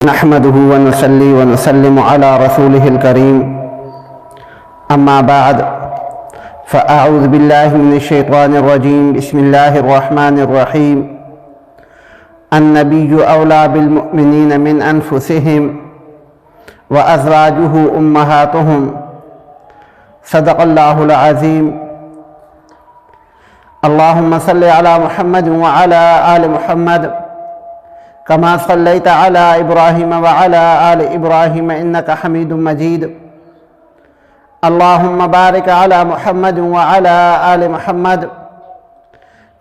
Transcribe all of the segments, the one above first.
نحمده ونصلي ونسلم على رسوله الكريم أما بعد فأعوذ بالله من الشيطان الرجيم بسم الله الرحمن الرحيم النبي أولى بالمؤمنين من أنفسهم وأزواجه أمهاتهم صدق الله العظيم اللهم صل على محمد وعلى آل محمد كما صليت على إبراهيم وعلى آل إبراهيم إنك حميد مجيد اللهم بارك على محمد وعلى آل محمد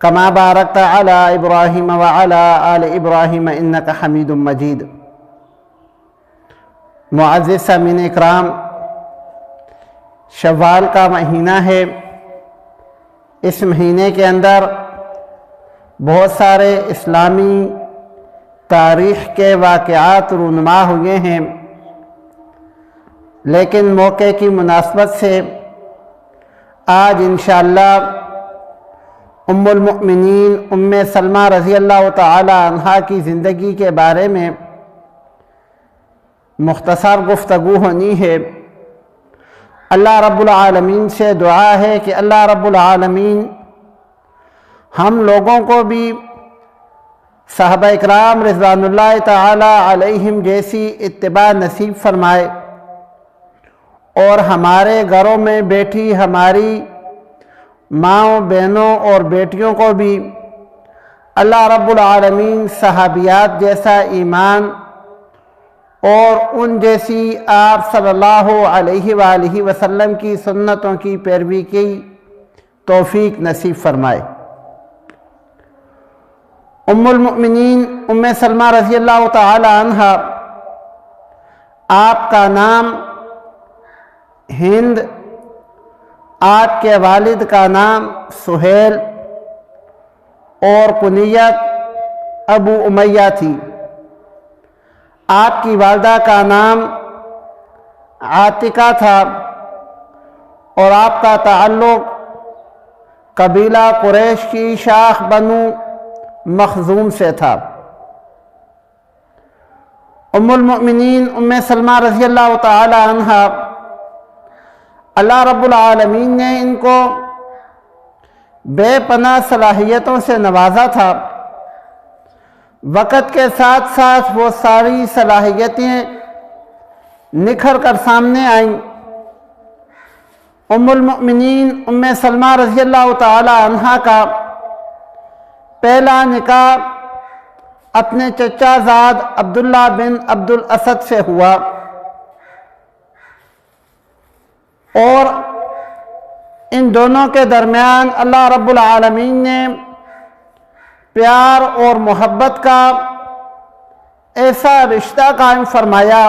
كما باركت على إبراهيم وعلى آل إبراهيم إنك حميد مجيد معزز سامعین اکرام، شوال کا مہینہ ہے۔ اس مہینے کے اندر بہت سارے اسلامی تاریخ کے واقعات رونما ہوئے ہیں، لیکن موقع کی مناسبت سے آج انشاءاللہ ام المؤمنین ام سلمہ رضی اللہ تعالی عنہا کی زندگی کے بارے میں مختصر گفتگو ہونی ہے۔ اللہ رب العالمین سے دعا ہے کہ اللہ رب العالمین ہم لوگوں کو بھی صحابہ اکرام رضوان اللہ تعالی علیہم جیسی اتباع نصیب فرمائے، اور ہمارے گھروں میں بیٹھی ہماری ماؤں، بہنوں اور بیٹیوں کو بھی اللہ رب العالمین صحابیات جیسا ایمان اور ان جیسی آپ صلی اللہ علیہ وآلہ وسلم کی سنتوں کی پیروی کی توفیق نصیب فرمائے۔ ام المؤمنین ام سلمہ رضی اللہ تعالی عنہ، آپ کا نام ہند، آپ کے والد کا نام سہیل اور کنیت ابو امیہ تھی۔ آپ کی والدہ کا نام عاتقہ تھا اور آپ کا تعلق قبیلہ قریش کی شاخ بنو مخزوم سے تھا۔ ام المؤمنین ام سلمہ رضی اللہ تعالی عنہ، اللہ رب العالمین نے ان کو بے پناہ صلاحیتوں سے نوازا تھا۔ وقت کے ساتھ ساتھ وہ ساری صلاحیتیں نکھر کر سامنے آئیں۔ ام المؤمنین ام سلمہ رضی اللہ تعالی عنہ کا پہلا نکاح اپنے چچا زاد عبداللہ بن عبد الاسد سے ہوا، اور ان دونوں کے درمیان اللہ رب العالمین نے پیار اور محبت کا ایسا رشتہ قائم فرمایا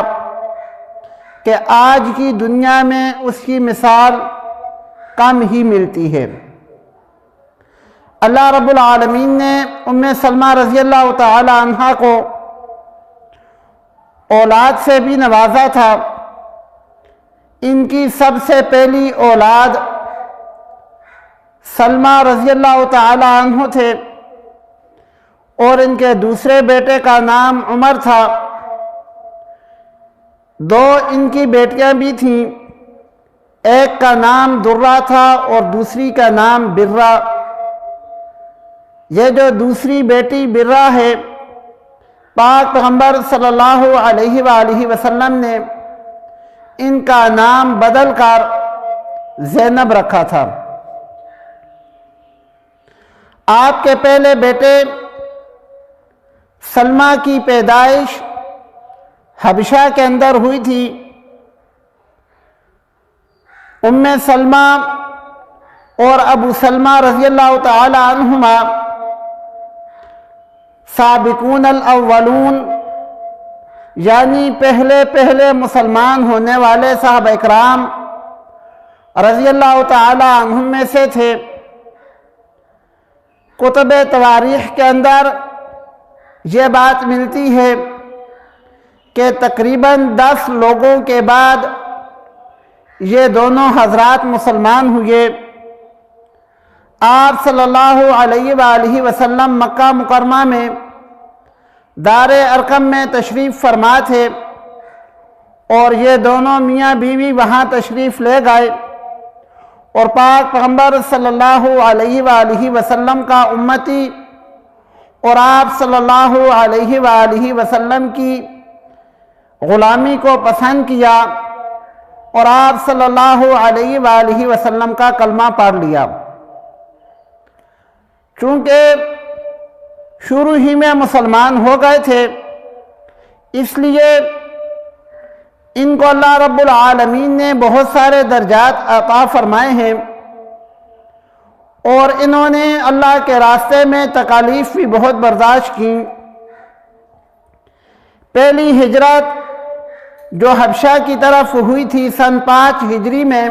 کہ آج کی دنیا میں اس کی مثال کم ہی ملتی ہے۔ اللہ رب العالمین نے ام سلمہ رضی اللہ تعالی عنہ کو اولاد سے بھی نوازا تھا۔ ان کی سب سے پہلی اولاد سلمہ رضی اللہ تعالی عنہ تھے، اور ان کے دوسرے بیٹے کا نام عمر تھا۔ دو ان کی بیٹیاں بھی تھیں، ایک کا نام درہ تھا اور دوسری کا نام برہ۔ یہ جو دوسری بیٹی برہ ہے، پاک پیغمبر صلی اللہ علیہ وآلہ وسلم نے ان کا نام بدل کر زینب رکھا تھا۔ آپ کے پہلے بیٹے سلمہ کی پیدائش حبشہ کے اندر ہوئی تھی۔ ام سلمہ اور ابو سلمہ رضی اللہ تعالی عنہما سابقون الاولون، یعنی پہلے مسلمان ہونے والے صحابہ اکرام رضی اللہ تعالی عنہم میں سے تھے۔ کتب تواریخ کے اندر یہ بات ملتی ہے کہ تقریباً 10 لوگوں کے بعد یہ دونوں حضرات مسلمان ہوئے۔ آپ صلی اللہ علیہ وآلہ وسلم مکہ مکرمہ میں دار ارقم میں تشریف فرما تھے اور یہ دونوں میاں بیوی وہاں تشریف لے گئے اور پاک پیغمبر صلی اللہ علیہ وآلہ وسلم کا امتی اور آپ صلی اللہ علیہ وآلہ وسلم کی غلامی کو پسند کیا اور آپ صلی اللہ علیہ وآلہ وسلم کا کلمہ پڑھ لیا۔ چونکہ شروع ہی میں مسلمان ہو گئے تھے، اس لیے ان کو اللہ رب العالمین نے بہت سارے درجات عطا فرمائے ہیں، اور انہوں نے اللہ کے راستے میں تکالیف بھی بہت برداشت کی۔ پہلی ہجرت جو حبشہ کی طرف ہوئی تھی سن 5 ہجری میں،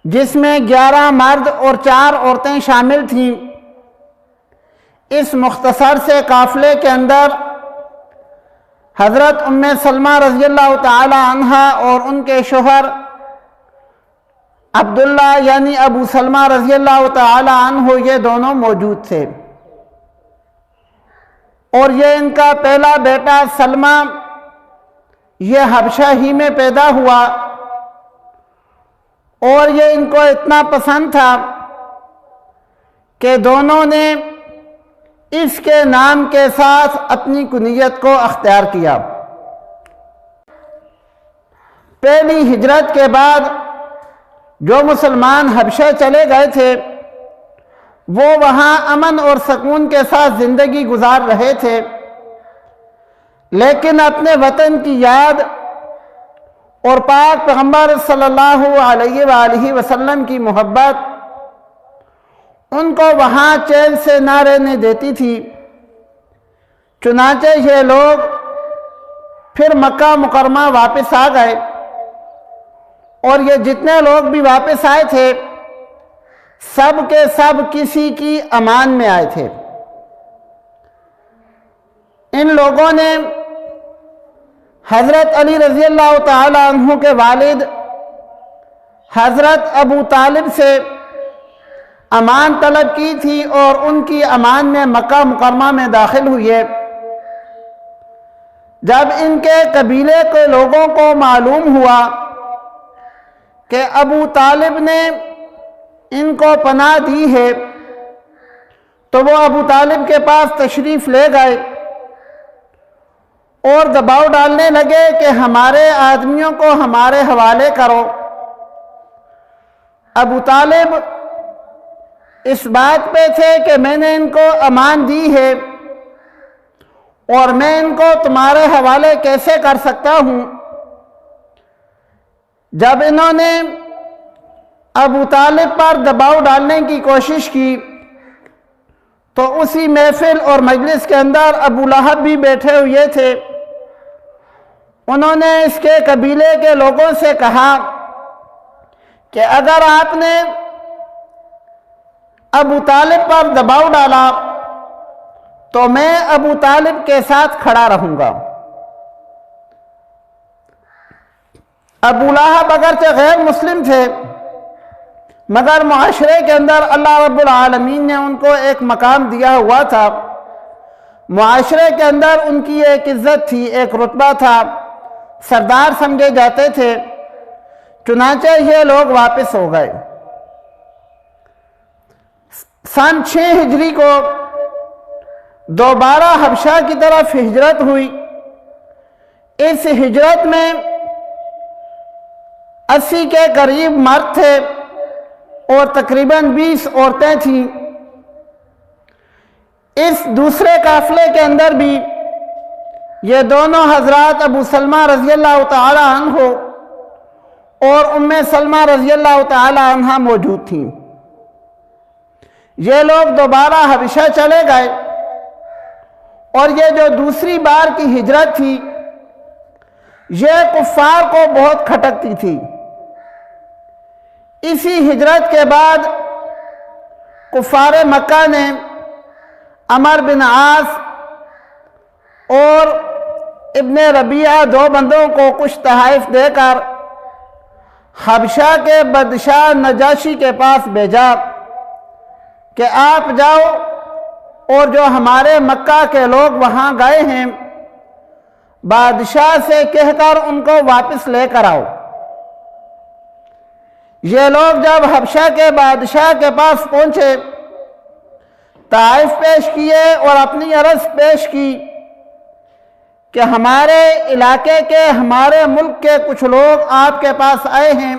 جس میں 11 مرد اور 4 عورتیں شامل تھیں، اس مختصر سے قافلے کے اندر حضرت ام سلمہ رضی اللہ تعالی عنہ اور ان کے شوہر عبداللہ یعنی ابو سلمہ رضی اللہ تعالی عنہ یہ دونوں موجود تھے، اور یہ ان کا پہلا بیٹا سلمہ یہ حبشہ ہی میں پیدا ہوا، اور یہ ان کو اتنا پسند تھا کہ دونوں نے اس کے نام کے ساتھ اپنی کنیت کو اختیار کیا۔ پہلی ہجرت کے بعد جو مسلمان حبشہ چلے گئے تھے وہ وہاں امن اور سکون کے ساتھ زندگی گزار رہے تھے، لیکن اپنے وطن کی یاد اور پاک پیغمبر صلی اللہ علیہ وآلہ وسلم کی محبت ان کو وہاں چین سے نہ رہنے دیتی تھی۔ چنانچہ یہ لوگ پھر مکہ مکرمہ واپس آ گئے، اور یہ جتنے لوگ بھی واپس آئے تھے سب کے سب کسی کی امان میں آئے تھے۔ ان لوگوں نے حضرت علی رضی اللہ تعالی عنہ کے والد حضرت ابو طالب سے امان طلب کی تھی، اور ان کی امان میں مکہ مکرمہ میں داخل ہوئے۔ جب ان کے قبیلے کے لوگوں کو معلوم ہوا کہ ابو طالب نے ان کو پناہ دی ہے تو وہ ابو طالب کے پاس تشریف لے گئے اور دباؤ ڈالنے لگے کہ ہمارے آدمیوں کو ہمارے حوالے کرو۔ ابو طالب اس بات پہ تھے کہ میں نے ان کو امان دی ہے اور میں ان کو تمہارے حوالے کیسے کر سکتا ہوں۔ جب انہوں نے ابو طالب پر دباؤ ڈالنے کی کوشش کی تو اسی محفل اور مجلس کے اندر ابو لہب بھی بیٹھے ہوئے تھے۔ انہوں نے اس کے قبیلے کے لوگوں سے کہا کہ اگر آپ نے ابو طالب پر دباؤ ڈالا تو میں ابو طالب کے ساتھ کھڑا رہوں گا۔ ابو لہب اگرچہ غیر مسلم تھے مگر معاشرے کے اندر اللہ رب العالمین نے ان کو ایک مقام دیا ہوا تھا، معاشرے کے اندر ان کی ایک عزت تھی، ایک رتبہ تھا، سردار سمجھے جاتے تھے۔ چنانچہ یہ لوگ واپس ہو گئے۔ سن 6 ہجری کو دوبارہ حبشہ کی طرف ہجرت ہوئی۔ اس ہجرت میں 80 کے قریب مرد تھے اور تقریباً 20 عورتیں تھیں۔ اس دوسرے قافلے کے اندر بھی یہ دونوں حضرات ابو سلمہ رضی اللہ تعالی عنہ اور ام سلمہ رضی اللہ تعالی عنہ موجود تھیں۔ یہ لوگ دوبارہ حبشہ چلے گئے، اور یہ جو دوسری بار کی ہجرت تھی یہ کفار کو بہت کھٹکتی تھی۔ اسی ہجرت کے بعد کفار مکہ نے عمر بن عاص اور ابن ربیعہ 2 بندوں کو کچھ تحائف دے کر حبشہ کے بادشاہ نجاشی کے پاس بھیجا کہ آپ جاؤ اور جو ہمارے مکہ کے لوگ وہاں گئے ہیں بادشاہ سے کہہ کر ان کو واپس لے کر آؤ۔ یہ لوگ جب حبشہ کے بادشاہ کے پاس پہنچے، طائف پیش کیے اور اپنی عرض پیش کی کہ ہمارے علاقے کے، ہمارے ملک کے کچھ لوگ آپ کے پاس آئے ہیں،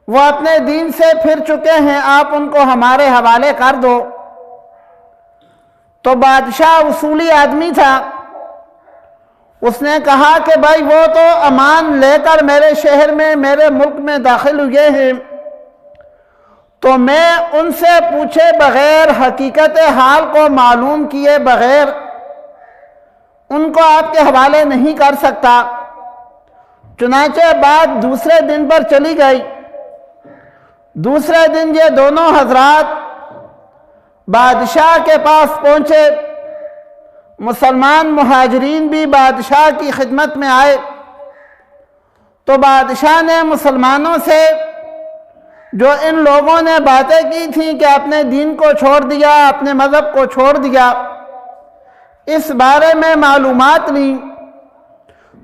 وہ اپنے دین سے پھر چکے ہیں، آپ ان کو ہمارے حوالے کر دو۔ تو بادشاہ اصولی آدمی تھا، اس نے کہا کہ بھائی وہ تو امان لے کر میرے شہر میں، میرے ملک میں داخل ہوئے ہیں، تو میں ان سے پوچھے بغیر، حقیقت حال کو معلوم کیے بغیر ان کو آپ کے حوالے نہیں کر سکتا۔ چنانچہ بات دوسرے دن پر چلی گئی۔ دوسرے دن یہ دونوں حضرات بادشاہ کے پاس پہنچے، مسلمان مہاجرین بھی بادشاہ کی خدمت میں آئے، تو بادشاہ نے مسلمانوں سے جو ان لوگوں نے باتیں کی تھیں کہ اپنے دین کو چھوڑ دیا، اپنے مذہب کو چھوڑ دیا، اس بارے میں معلومات لیں۔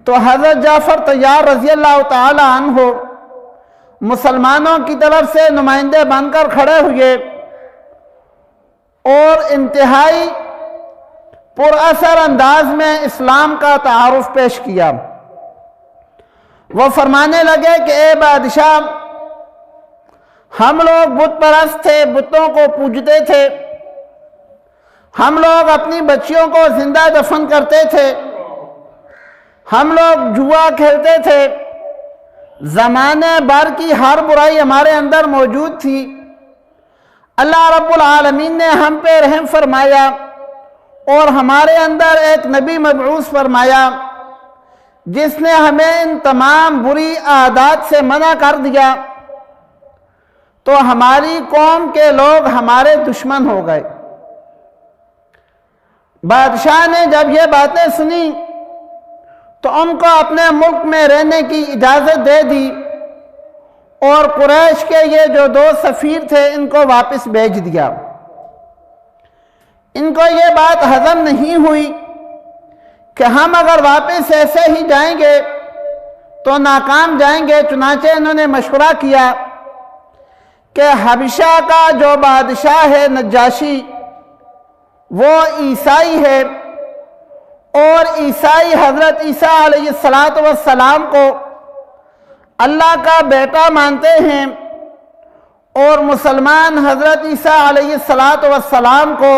تو حضرت جعفر طیار رضی اللہ تعالی عنہ مسلمانوں کی طرف سے نمائندے بن کر کھڑے ہوئے اور انتہائی پر اثر انداز میں اسلام کا تعارف پیش کیا۔ وہ فرمانے لگے کہ اے بادشاہ، ہم لوگ بت پرست تھے، بتوں کو پوجتے تھے، ہم لوگ اپنی بچیوں کو زندہ دفن کرتے تھے، ہم لوگ جوا کھیلتے تھے، زمانے بھر کی ہر برائی ہمارے اندر موجود تھی۔ اللہ رب العالمین نے ہم پہ رحم فرمایا اور ہمارے اندر ایک نبی مبعوث فرمایا جس نے ہمیں ان تمام بری عادات سے منع کر دیا، تو ہماری قوم کے لوگ ہمارے دشمن ہو گئے۔ بادشاہ نے جب یہ باتیں سنی تو ان کو اپنے ملک میں رہنے کی اجازت دے دی اور قریش کے یہ جو دو سفیر تھے ان کو واپس بھیج دیا۔ ان کو یہ بات ہضم نہیں ہوئی کہ ہم اگر واپس ایسے ہی جائیں گے تو ناکام جائیں گے، چنانچہ انہوں نے مشورہ کیا کہ حبشہ کا جو بادشاہ ہے نجاشی، وہ عیسائی ہے اور عیسائی حضرت عیسیٰ علیہ السلام کو اللہ کا بیٹا مانتے ہیں، اور مسلمان حضرت عیسیٰ علیہ السلام کو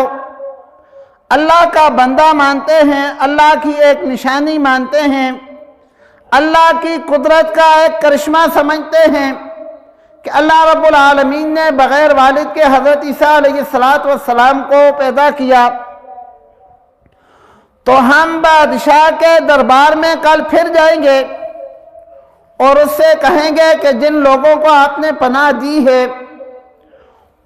اللہ کا بندہ مانتے ہیں، اللہ کی ایک نشانی مانتے ہیں، اللہ کی قدرت کا ایک کرشمہ سمجھتے ہیں کہ اللہ رب العالمین نے بغیر والد کے حضرت عیسیٰ علیہ السلام کو پیدا کیا۔ تو ہم بادشاہ کے دربار میں کل پھر جائیں گے اور اس سے کہیں گے کہ جن لوگوں کو آپ نے پناہ دی ہے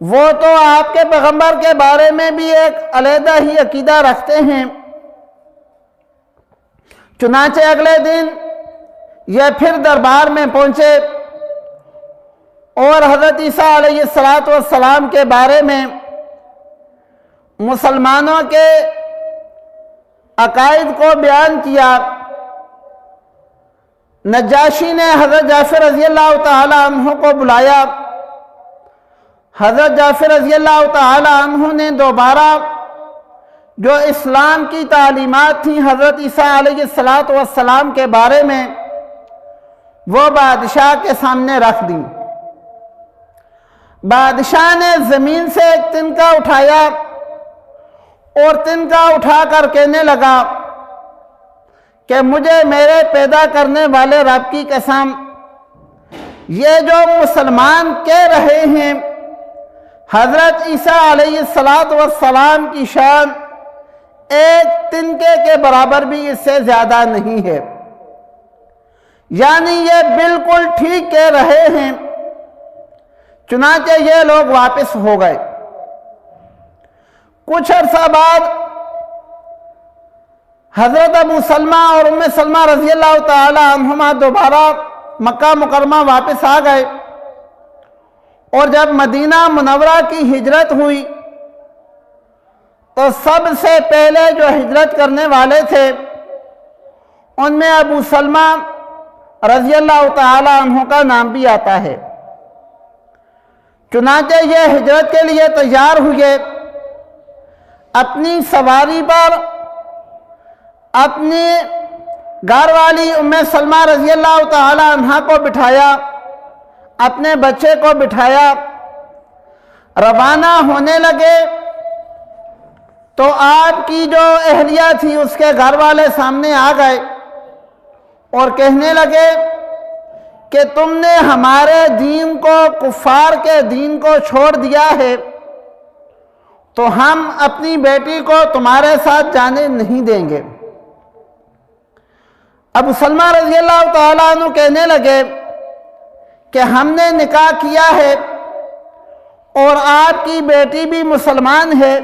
وہ تو آپ کے پیغمبر کے بارے میں بھی ایک علیحدہ ہی عقیدہ رکھتے ہیں۔ چنانچہ اگلے دن یہ پھر دربار میں پہنچے اور حضرت عیسیٰ علیہ السلام کے بارے میں مسلمانوں کے عقائد کو بیان کیا۔ نجاشی نے حضرت جعفر رضی اللہ تعالی عنہ کو بلایا۔ حضرت جعفر رضی اللہ تعالی عنہ نے دوبارہ جو اسلام کی تعلیمات تھیں حضرت عیسیٰ علیہ السلام کے بارے میں وہ بادشاہ کے سامنے رکھ دیں۔ بادشاہ نے زمین سے ایک تنکا اٹھایا اور تنکا اٹھا کر کہنے لگا کہ مجھے میرے پیدا کرنے والے رب کی قسم، یہ جو مسلمان کہہ رہے ہیں حضرت عیسیٰ علیہ السلام کی شان ایک تنکے کے برابر بھی اس سے زیادہ نہیں ہے، یعنی یہ بالکل ٹھیک کہہ رہے ہیں۔ چنانچہ یہ لوگ واپس ہو گئے۔ کچھ عرصہ بعد حضرت ابو سلمہ اور ام سلمہ رضی اللہ تعالی عنہما دوبارہ مکہ مکرمہ واپس آ گئے، اور جب مدینہ منورہ کی ہجرت ہوئی تو سب سے پہلے جو ہجرت کرنے والے تھے ان میں ابو سلمہ رضی اللہ تعالی عنہ کا نام بھی آتا ہے۔ چنانچہ یہ ہجرت کے لیے تیار ہوئے، اپنی سواری پر اپنی گھر والی ام سلمہ رضی اللہ تعالی عنہ کو بٹھایا، اپنے بچے کو بٹھایا، روانہ ہونے لگے تو آپ کی جو اہلیہ تھی اس کے گھر والے سامنے آ گئے اور کہنے لگے کہ تم نے ہمارے دین کو، کفار کے دین کو چھوڑ دیا ہے، تو ہم اپنی بیٹی کو تمہارے ساتھ جانے نہیں دیں گے۔ ابو سلمہ رضی اللہ تعالیٰ عنہ کہنے لگے کہ ہم نے نکاح کیا ہے اور آپ کی بیٹی بھی مسلمان ہے،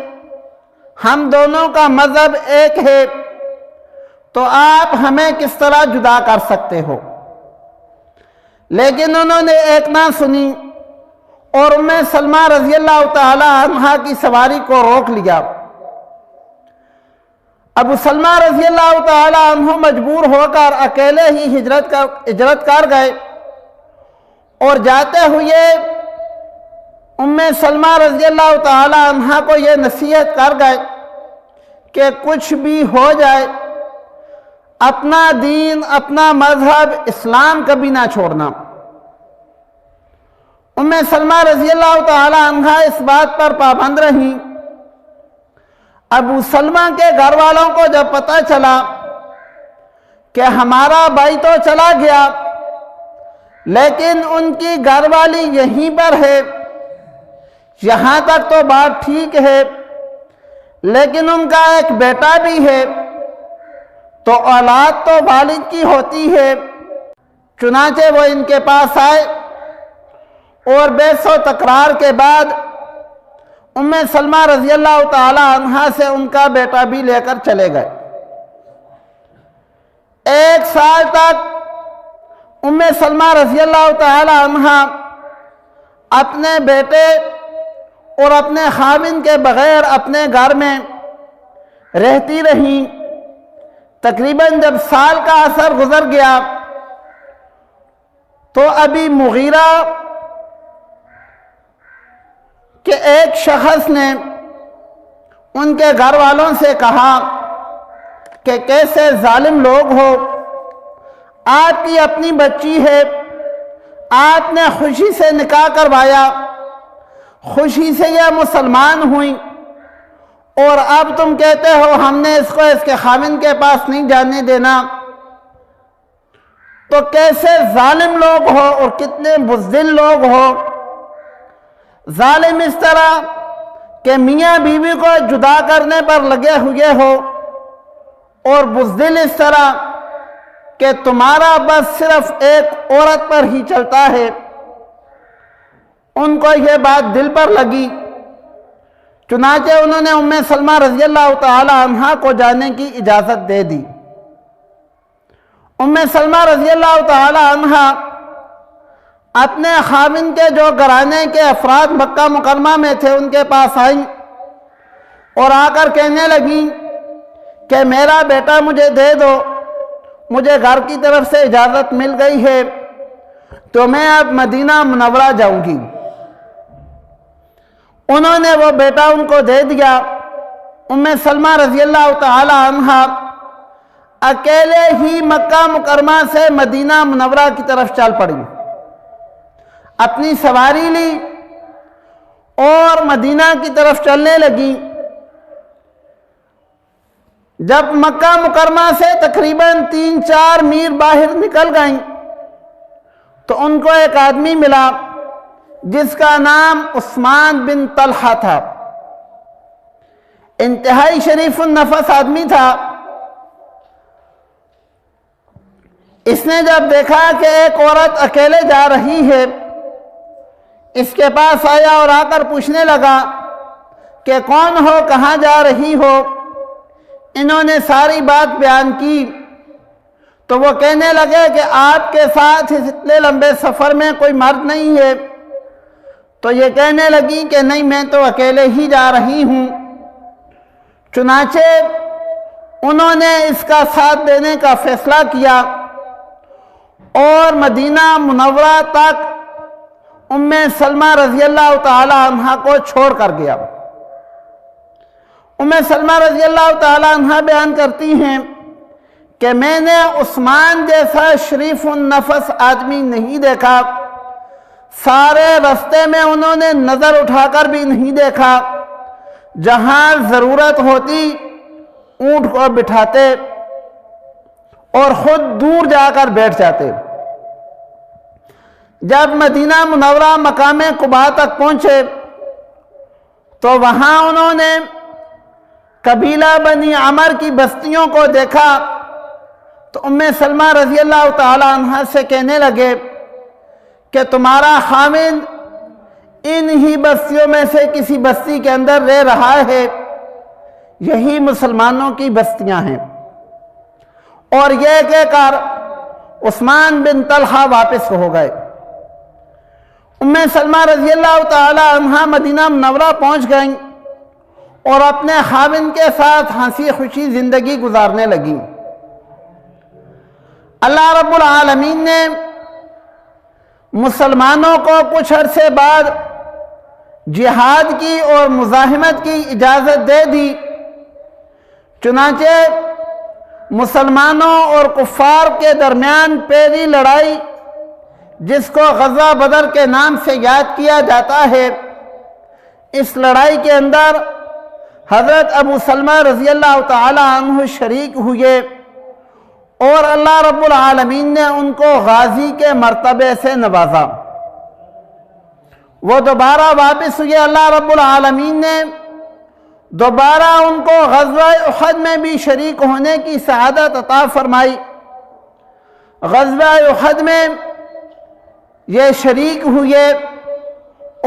ہم دونوں کا مذہب ایک ہے، تو آپ ہمیں کس طرح جدا کر سکتے ہو؟ لیکن انہوں نے ایک نہ سنی اور ام سلمہ رضی اللہ تعالی عنہ کی سواری کو روک لیا۔ ابو سلمہ رضی اللہ تعالی عنہ مجبور ہو کر اکیلے ہی ہجرت کر گئے اور جاتے ہوئے ام سلمہ رضی اللہ تعالی عنہ کو یہ نصیحت کر گئے کہ کچھ بھی ہو جائے اپنا دین، اپنا مذہب اسلام کبھی نہ چھوڑنا۔ ام سلمہ رضی اللہ تعالی عنہ اس بات پر پابند رہیں۔ ابو سلمہ کے گھر والوں کو جب پتہ چلا کہ ہمارا بھائی تو چلا گیا لیکن ان کی گھر والی یہیں پر ہے، یہاں تک تو بات ٹھیک ہے، لیکن ان کا ایک بیٹا بھی ہے، تو اولاد تو والد کی ہوتی ہے۔ چنانچہ وہ ان کے پاس آئے اور بحث و تکرار کے بعد ام سلمہ رضی اللہ تعالی عنہ سے ان کا بیٹا بھی لے کر چلے گئے۔ 1 سال تک ام سلمہ رضی اللہ تعالی عنہ اپنے بیٹے اور اپنے خاوند کے بغیر اپنے گھر میں رہتی رہیں۔ تقریباً جب سال کا عرصہ گزر گیا تو ابی مغیرہ کہ ایک شخص نے ان کے گھر والوں سے کہا کہ کیسے ظالم لوگ ہو، آپ کی اپنی بچی ہے، آپ نے خوشی سے نکاح کروایا، خوشی سے یہ مسلمان ہوئی، اور اب تم کہتے ہو ہم نے اس کو اس کے خاوند کے پاس نہیں جانے دینا۔ تو کیسے ظالم لوگ ہو اور کتنے بزدل لوگ ہو۔ ظالم اس طرح کہ میاں بیوی کو جدا کرنے پر لگے ہوئے ہو، اور بزدل اس طرح کہ تمہارا بس صرف ایک عورت پر ہی چلتا ہے۔ ان کو یہ بات دل پر لگی، چنانچہ انہوں نے ام سلمہ رضی اللہ تعالی عنہ کو جانے کی اجازت دے دی۔ ام سلمہ رضی اللہ تعالی عنہ اپنے خاوند کے جو گھرانے کے افراد مکہ مکرمہ میں تھے ان کے پاس آئیں اور آ کر کہنے لگیں کہ میرا بیٹا مجھے دے دو، مجھے گھر کی طرف سے اجازت مل گئی ہے تو میں اب مدینہ منورہ جاؤں گی۔ انہوں نے وہ بیٹا ان کو دے دیا۔ ام سلمہ رضی اللہ تعالی عنہ اکیلے ہی مکہ مکرمہ سے مدینہ منورہ کی طرف چل پڑی، اپنی سواری لی اور مدینہ کی طرف چلنے لگی۔ جب مکہ مکرمہ سے تقریباً 3-4 میل باہر نکل گئیں تو ان کو ایک آدمی ملا جس کا نام عثمان بن طلحہ تھا۔ انتہائی شریف النفس آدمی تھا۔ اس نے جب دیکھا کہ ایک عورت اکیلے جا رہی ہے، اس کے پاس آیا اور آ کر پوچھنے لگا کہ کون ہو، کہاں جا رہی ہو؟ انہوں نے ساری بات بیان کی تو وہ کہنے لگے کہ آپ کے ساتھ اس اتنے لمبے سفر میں کوئی مرد نہیں ہے؟ تو یہ کہنے لگی کہ نہیں، میں تو اکیلے ہی جا رہی ہوں۔ چنانچہ انہوں نے اس کا ساتھ دینے کا فیصلہ کیا اور مدینہ منورہ تک ام سلمہ رضی اللہ تعالی عنہ کو چھوڑ کر گیا۔ ام سلمہ رضی اللہ تعالی عنہ بیان کرتی ہیں کہ میں نے عثمان جیسا شریف النفس آدمی نہیں دیکھا، سارے رستے میں انہوں نے نظر اٹھا کر بھی نہیں دیکھا، جہاں ضرورت ہوتی اونٹ کو بٹھاتے اور خود دور جا کر بیٹھ جاتے۔ جب مدینہ منورہ مقام قباء تک پہنچے تو وہاں انہوں نے قبیلہ بنی عمر کی بستیوں کو دیکھا تو ام سلمہ رضی اللہ تعالی عنہ سے کہنے لگے کہ تمہارا خاوند ان ہی بستیوں میں سے کسی بستی کے اندر رہ رہا ہے، یہی مسلمانوں کی بستیاں ہیں۔ اور یہ کہہ کر عثمان بن طلحہ واپس ہو گئے۔ ام سلمہ رضی اللہ تعالی عنہ مدینہ منورہ پہنچ گئیں اور اپنے خاوند کے ساتھ ہنسی خوشی زندگی گزارنے لگیں۔ اللہ رب العالمین نے مسلمانوں کو کچھ عرصے بعد جہاد کی اور مزاحمت کی اجازت دے دی، چنانچہ مسلمانوں اور کفار کے درمیان پہلی لڑائی، جس کو غزوہ بدر کے نام سے یاد کیا جاتا ہے، اس لڑائی کے اندر حضرت ابو سلمہ رضی اللہ تعالی عنہ شریک ہوئے اور اللہ رب العالمین نے ان کو غازی کے مرتبے سے نوازا۔ وہ دوبارہ واپس ہوئے، اللہ رب العالمین نے دوبارہ ان کو غزوہ احد میں بھی شریک ہونے کی سعادت عطا فرمائی۔ غزوہ احد میں یہ شریک ہوئے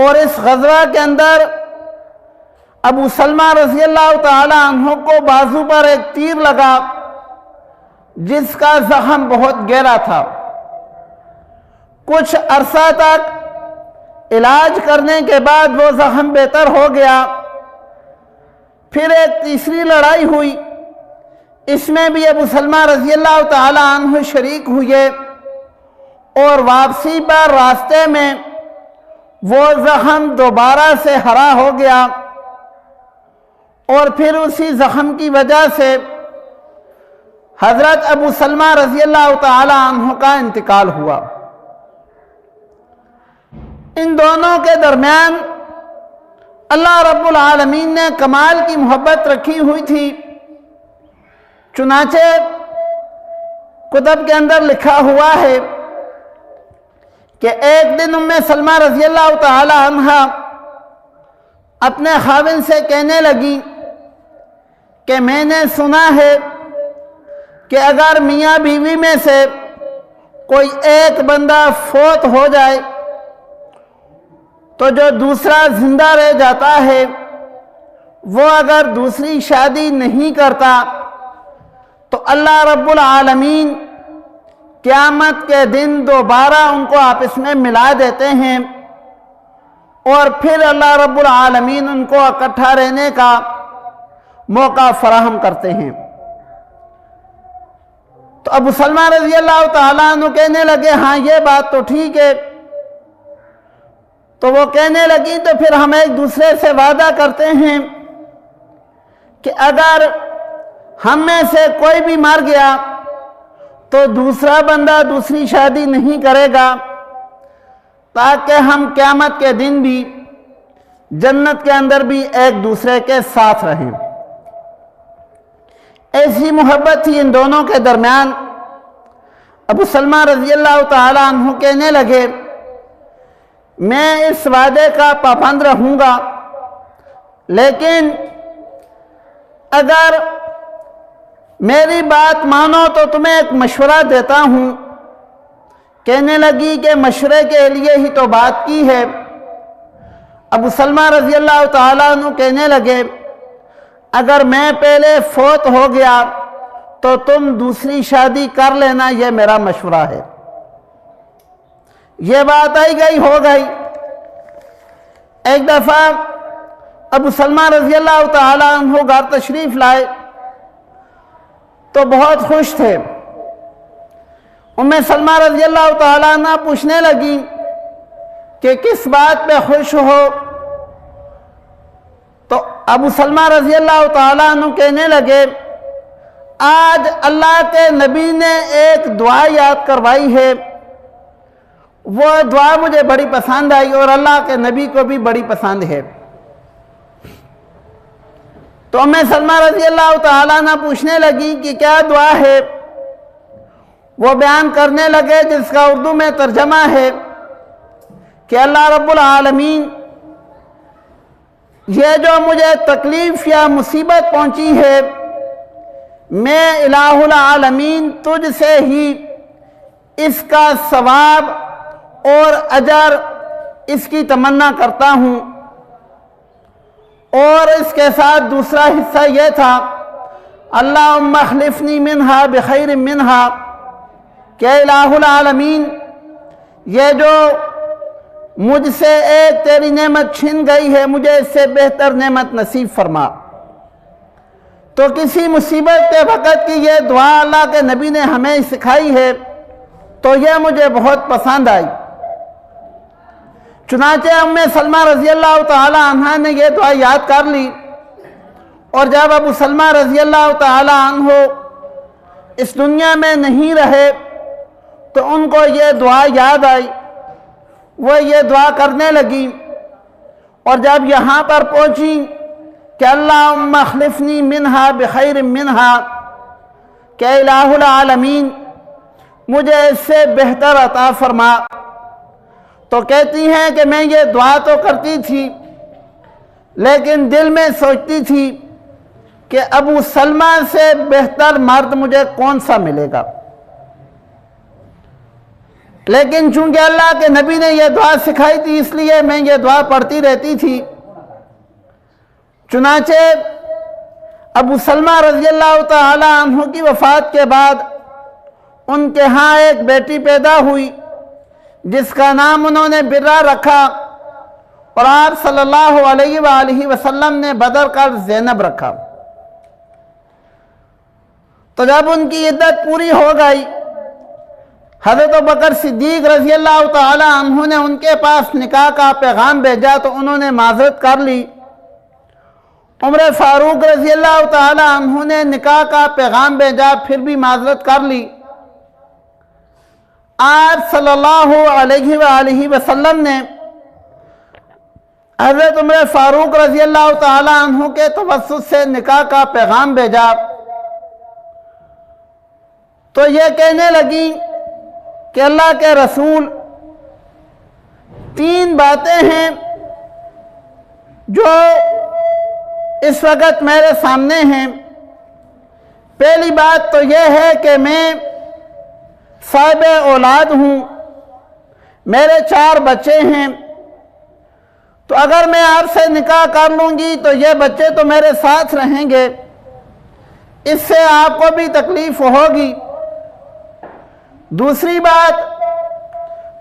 اور اس غزوہ کے اندر ابو سلمہ رضی اللہ تعالی عنہ کو بازو پر ایک تیر لگا جس کا زخم بہت گہرا تھا۔ کچھ عرصہ تک علاج کرنے کے بعد وہ زخم بہتر ہو گیا۔ پھر ایک تیسری لڑائی ہوئی، اس میں بھی ابو سلمہ رضی اللہ تعالی عنہ شریک ہوئے اور واپسی پر راستے میں وہ زخم دوبارہ سے ہرا ہو گیا اور پھر اسی زخم کی وجہ سے حضرت ابو سلمہ رضی اللہ تعالی عنہ کا انتقال ہوا۔ ان دونوں کے درمیان اللہ رب العالمین نے کمال کی محبت رکھی ہوئی تھی، چنانچہ کتب کے اندر لکھا ہوا ہے کہ ایک دن ام سلمہ رضی اللہ تعالی عنہ اپنے خاوند سے کہنے لگی کہ میں نے سنا ہے کہ اگر میاں بیوی میں سے کوئی ایک بندہ فوت ہو جائے تو جو دوسرا زندہ رہ جاتا ہے وہ اگر دوسری شادی نہیں کرتا تو اللہ رب العالمین قیامت کے دن دوبارہ ان کو آپس میں ملا دیتے ہیں اور پھر اللہ رب العالمین ان کو اکٹھا رہنے کا موقع فراہم کرتے ہیں۔ تو ابو سلمہ رضی اللہ تعالیٰ عنہ کہنے لگے ہاں یہ بات تو ٹھیک ہے۔ تو وہ کہنے لگی تو پھر ہم ایک دوسرے سے وعدہ کرتے ہیں کہ اگر ہم میں سے کوئی بھی مر گیا تو دوسرا بندہ دوسری شادی نہیں کرے گا تاکہ ہم قیامت کے دن بھی جنت کے اندر بھی ایک دوسرے کے ساتھ رہیں۔ ایسی محبت تھی ان دونوں کے درمیان۔ ابو سلمہ رضی اللہ تعالی عنہ کہنے لگے میں اس وعدے کا پابند رہوں گا، لیکن اگر میری بات مانو تو تمہیں ایک مشورہ دیتا ہوں۔ کہنے لگی کہ مشورے کے لیے ہی تو بات کی ہے۔ ابو سلمہ رضی اللہ تعالیٰ عنہ کہنے لگے اگر میں پہلے فوت ہو گیا تو تم دوسری شادی کر لینا، یہ میرا مشورہ ہے۔ یہ بات آئی گئی ہو گئی۔ ایک دفعہ ابو سلمہ رضی اللہ تعالیٰ عنہ گھر تشریف لائے تو بہت خوش تھے۔ ام سلمہ رضی اللہ تعالیٰ عنہ پوچھنے لگی کہ کس بات پہ خوش ہو؟ تو ابو سلمہ رضی اللہ تعالیٰ عنہ کہنے لگے آج اللہ کے نبی نے ایک دعا یاد کروائی ہے، وہ دعا مجھے بڑی پسند آئی اور اللہ کے نبی کو بھی بڑی پسند ہے۔ تو ام سلمہ رضی اللہ تعالیٰ عنہ پوچھنے لگی کہ کیا دعا ہے؟ وہ بیان کرنے لگے جس کا اردو میں ترجمہ ہے کہ اللہ رب العالمین، یہ جو مجھے تکلیف یا مصیبت پہنچی ہے، میں الہ العالمین تجھ سے ہی اس کا ثواب اور اجر اس کی تمنا کرتا ہوں۔ اور اس کے ساتھ دوسرا حصہ یہ تھا اللہم اخلفنی منہا بخیر منہا، کہ الہ العالمین یہ جو مجھ سے ایک تیری نعمت چھن گئی ہے، مجھے اس سے بہتر نعمت نصیب فرما۔ تو کسی مصیبت کے وقت کی یہ دعا اللہ کے نبی نے ہمیں سکھائی ہے، تو یہ مجھے بہت پسند آئی۔ چنانچہ ام سلمہ رضی اللہ تعالی عنہ نے یہ دعا یاد کر لی، اور جب ابو سلمہ رضی اللہ تعالی عنہ اس دنیا میں نہیں رہے تو ان کو یہ دعا یاد آئی، وہ یہ دعا کرنے لگی، اور جب یہاں پر پہنچی کہ اللہم اخلفنی منہا بخیر منہا، کہ الہ العالمین مجھے اس سے بہتر عطا فرما، تو کہتی ہیں کہ میں یہ دعا تو کرتی تھی لیکن دل میں سوچتی تھی کہ ابو سلمہ سے بہتر مرد مجھے کون سا ملے گا، لیکن چونکہ اللہ کے نبی نے یہ دعا سکھائی تھی اس لیے میں یہ دعا پڑھتی رہتی تھی۔ چنانچہ ابو سلمہ رضی اللہ تعالی عنہ کی وفات کے بعد ان کے ہاں ایک بیٹی پیدا ہوئی جس کا نام انہوں نے برہ رکھا، اور آپ صلی اللہ علیہ وآلہ وسلم نے بدر کر زینب رکھا۔ تو جب ان کی عدت پوری ہو گئی، حضرت ابوبکر صدیق رضی اللہ تعالی عنہ نے ان کے پاس نکاح کا پیغام بھیجا تو انہوں نے معذرت کر لی۔ عمر فاروق رضی اللہ تعالی عنہ نے نکاح کا پیغام بھیجا، پھر بھی معذرت کر لی۔ آپ صلی اللہ علیہ وآلہ وسلم نے حضرت عمر فاروق رضی اللہ تعالی عنہ کے توسط سے نکاح کا پیغام بھیجا، تو یہ کہنے لگی کہ اللہ کے رسول، 3 باتیں ہیں جو اس وقت میرے سامنے ہیں۔ پہلی بات تو یہ ہے کہ میں صاحب اولاد ہوں، میرے 4 بچے ہیں، تو اگر میں آپ سے نکاح کر لوں گی تو یہ بچے تو میرے ساتھ رہیں گے، اس سے آپ کو بھی تکلیف ہوگی۔ دوسری بات،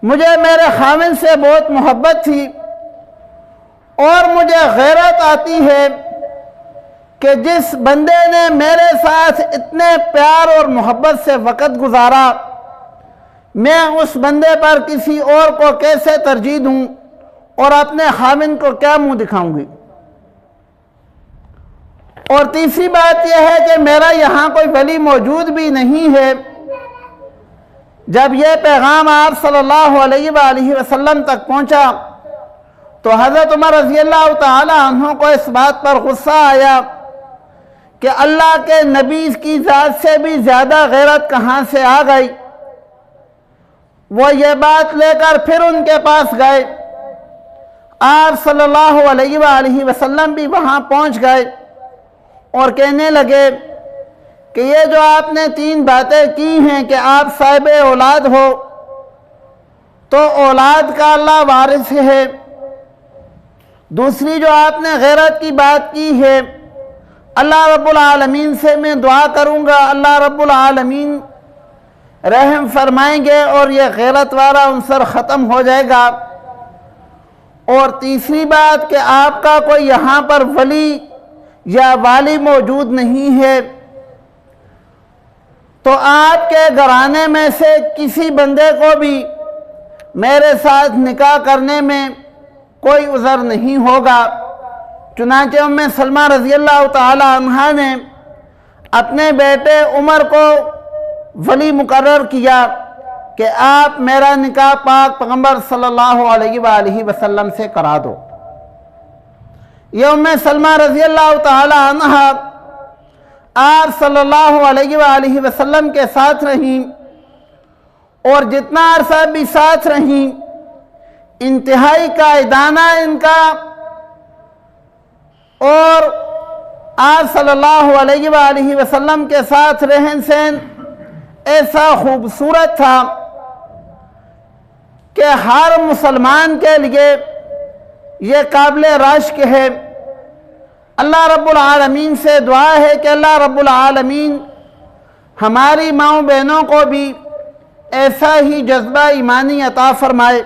مجھے میرے خاوند سے بہت محبت تھی، اور مجھے غیرت آتی ہے کہ جس بندے نے میرے ساتھ اتنے پیار اور محبت سے وقت گزارا، میں اس بندے پر کسی اور کو کیسے ترجیح دوں اور اپنے خاوند کو کیا منہ دکھاؤں گی۔ اور تیسری بات یہ ہے کہ میرا یہاں کوئی ولی موجود بھی نہیں ہے۔ جب یہ پیغام آپ صلی اللہ علیہ وآلہ وسلم تک پہنچا تو حضرت عمر رضی اللہ تعالی عنہ کو اس بات پر غصہ آیا کہ اللہ کے نبی کی ذات سے بھی زیادہ غیرت کہاں سے آ گئی۔ وہ یہ بات لے کر پھر ان کے پاس گئے، آپ صلی اللہ علیہ وآلہ وسلم بھی وہاں پہنچ گئے اور کہنے لگے کہ یہ جو آپ نے 3 باتیں کی ہیں کہ آپ صاحب اولاد ہو، تو اولاد کا اللہ وارث ہے۔ دوسری جو آپ نے غیرت کی بات کی ہے، اللہ رب العالمین سے میں دعا کروں گا، اللہ رب العالمین رحم فرمائیں گے اور یہ غیرت والا عنصر ختم ہو جائے گا۔ اور تیسری بات کہ آپ کا کوئی یہاں پر ولی یا والی موجود نہیں ہے تو آپ کے گھرانے میں سے کسی بندے کو بھی میرے ساتھ نکاح کرنے میں کوئی عذر نہیں ہوگا۔ چنانچہ ام سلمہ رضی اللہ تعالی عنہا نے اپنے بیٹے عمر کو ولی مقرر کیا کہ آپ میرا نکاح پاک پیغمبر صلی اللہ علیہ وآلہ وسلم سے کرا دو۔ یہ ام سلمہ رضی اللہ تعالی عنہا آپ صلی اللہ علیہ وآلہ وسلم کے ساتھ رہیں، اور جتنا عرصہ بھی ساتھ رہیں انتہائی قائدانہ ان کا اور آپ صلی اللہ علیہ وآلہ وسلم کے ساتھ رہن سہن ایسا خوبصورت تھا کہ ہر مسلمان کے لیے یہ قابل رشک ہے۔ اللہ رب العالمین سے دعا ہے کہ اللہ رب العالمین ہماری ماؤں بہنوں کو بھی ایسا ہی جذبہ ایمانی عطا فرمائے۔